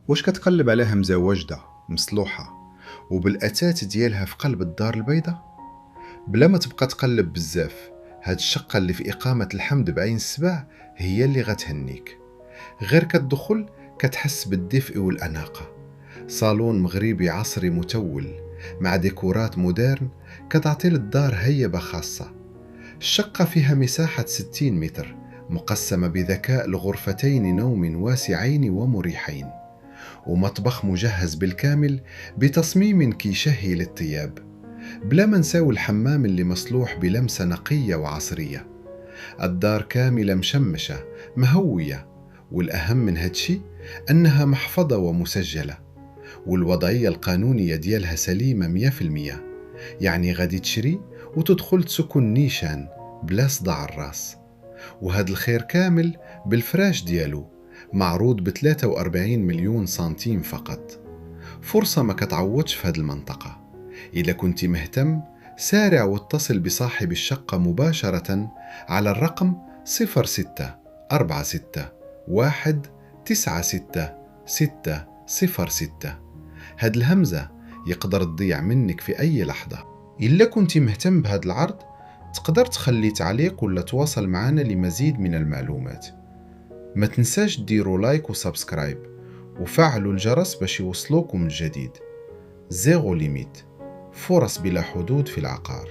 واش كتقلب على همزة واجدة مصلوحة وبالأثاث ديالها في قلب الدار البيضاء؟ بلا ما تبقى تقلب بزاف، هاد الشقة اللي في إقامة الحمد بعين السبع هي اللي غتهنيك. غير كتدخل كتحس بالدفء والأناقة. صالون مغربي عصري متول مع ديكورات مودرن كتعطي للدار هيبة خاصة. الشقة فيها مساحة 60 متر مقسمة بذكاء لغرفتين نوم واسعين ومريحين، ومطبخ مجهز بالكامل بتصميم كيشهي للطياب. بلا ما نساو الحمام اللي مصلوح بلمسة نقية وعصرية. الدار كاملة مشمشة مهوية، والأهم من هادشي أنها محفظة ومسجلة، والوضعية القانونية ديالها سليمة 100%. يعني غادي تشري وتدخل تسكن نيشان بلا صداع الراس. وهذا الخير كامل بالفراش ديالو، معروض ب 43 مليون سنتيم فقط. فرصة ما كتعوضش في هذه المنطقة. إذا كنت مهتم، سارع واتصل بصاحب الشقة مباشرة على الرقم 06 46 1 96 606. هاد الهمزة يقدر تضيع منك في أي لحظة. إلا كنت مهتم بهذا العرض، تقدر تخلي تعليق ولا تواصل معنا لمزيد من المعلومات. ما تنساش ديروا لايك وسبسكرايب وفعلوا الجرس باش يوصلوكم الجديد. زيرو ليميت، فرص بلا حدود في العقار.